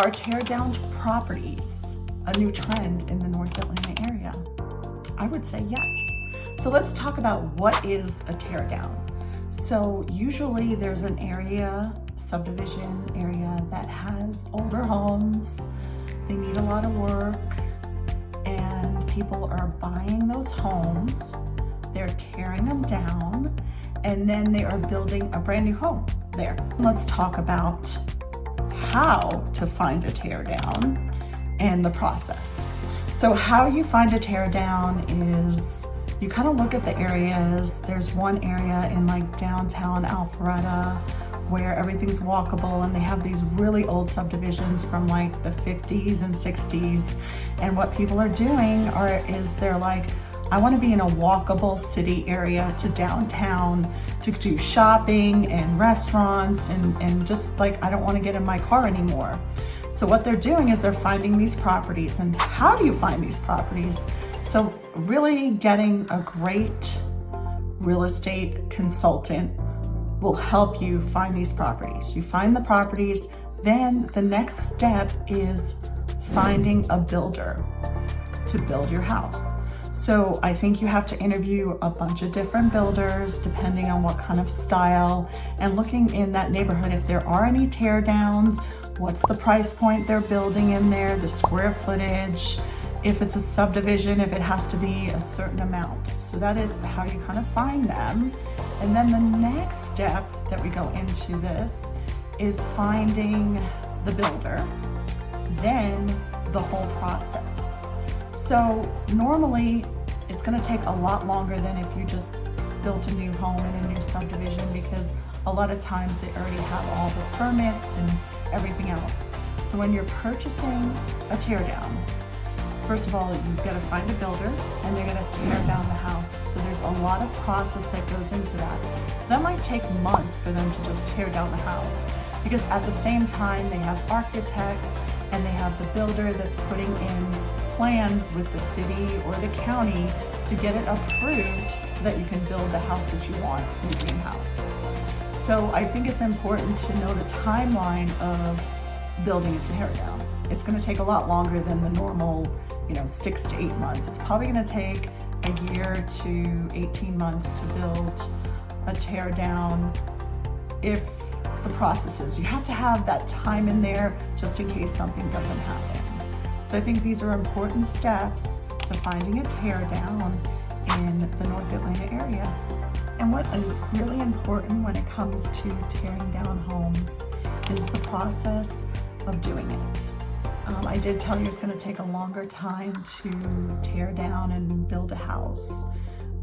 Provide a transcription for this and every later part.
Are tear down properties a new trend in the North Atlanta area? I would say yes. So let's talk about what is a tear down. So usually there's an area, subdivision area, that has older homes. They need a lot of work and people are buying those homes. They're tearing them down and then they are building a brand new home there. Let's talk about how to find a tear down and the process. So how you find a tear down is you kind of look at the areas. There's one area in like downtown Alpharetta where everything's walkable and they have these really old subdivisions from like the 50s and 60s. And what people are doing is they're like, I want to be in a walkable city area to downtown to do shopping and restaurants and just like, I don't want to get in my car anymore. So what they're doing is they're finding these properties. And how do you find these properties? So really getting a great real estate consultant will help you find these properties. You find the properties, then the next step is finding a builder to build your house. So I think you have to interview a bunch of different builders depending on what kind of style and looking in that neighborhood if there are any tear downs, what's the price point they're building in there, the square footage, if it's a subdivision, if it has to be a certain amount. So that is how you kind of find them. And then the next step that we go into this is finding the builder, then the whole process. So normally it's gonna take a lot longer than if you just built a new home in a new subdivision because a lot of times they already have all the permits and everything else. So when you're purchasing a tear down, first of all, you've got to find a builder and they're gonna tear down the house. So there's a lot of process that goes into that. So that might take months for them to just tear down the house because at the same time they have architects and they have the builder that's putting in plans with the city or the county to get it approved so that you can build the house that you want, your dream house. So I think it's important to know the timeline of building a tear down. It's gonna take a lot longer than the normal, 6 to 8 months. It's probably gonna take a year to 18 months to build a tear down if the process is. You have to have that time in there just in case something doesn't happen. So I think these are important steps to finding a tear down in the North Atlanta area. And what is really important when it comes to tearing down homes is the process of doing it. I did tell you it's going to take a longer time to tear down and build a house.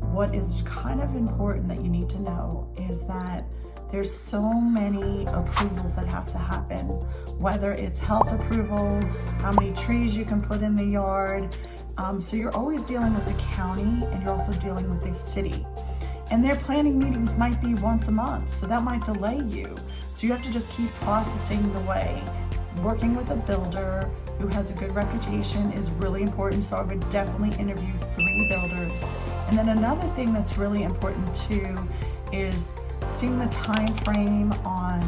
What is kind of important that you need to know is that there's so many approvals that have to happen, whether it's health approvals, how many trees you can put in the yard. So you're always dealing with the county and you're also dealing with the city. And their planning meetings might be once a month, so that might delay you. So you have to just keep processing the way. Working with a builder who has a good reputation is really important, so I would definitely interview 3 builders. And then another thing that's really important too is seeing the time frame on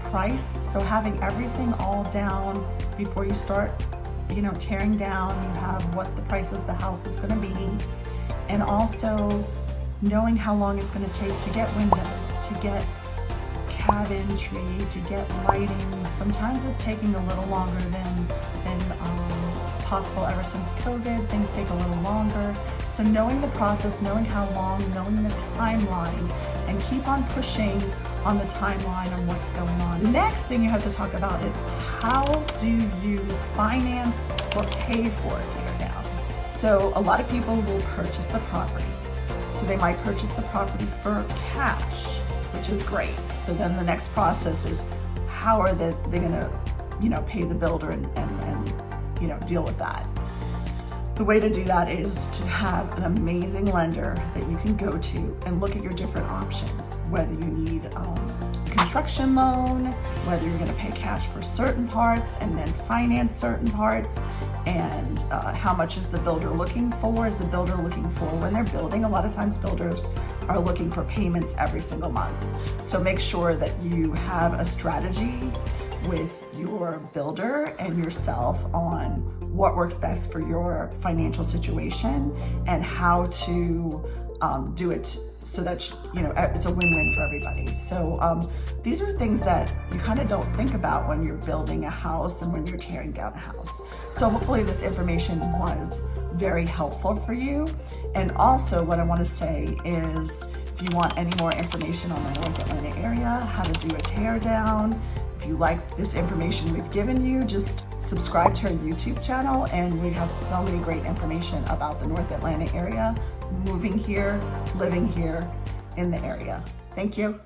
price. So having everything all down before you start, tearing down, you have what the price of the house is gonna be. And also knowing how long it's gonna take to get windows, to get cabinetry, to get lighting. Sometimes it's taking a little longer than possible. Ever since COVID, things take a little longer. So knowing the process, knowing how long, knowing the timeline, and keep on pushing on the timeline on what's going on. The next thing you have to talk about is how do you finance or pay for a tear down? So a lot of people will purchase the property. So they might purchase the property for cash, which is great. So then the next process is how are they gonna, pay the builder and deal with that. The way to do that is to have an amazing lender that you can go to and look at your different options, whether you need a construction loan, whether you're gonna pay cash for certain parts and then finance certain parts, and how much is the builder looking for? Is the builder looking for when they're building? A lot of times builders are looking for payments every single month. So make sure that you have a strategy with you your builder and yourself on what works best for your financial situation and how to do it so that it's a win-win for everybody. So these are things that you kind of don't think about when you're building a house and when you're tearing down a house. So hopefully this information was very helpful for you. And also what I want to say is, if you want any more information on the North Atlanta area, how to do a tear down, if you like this information we've given you, just subscribe to our YouTube channel, and we have so many great information about the North Atlanta area, moving here, living here in the area. Thank you.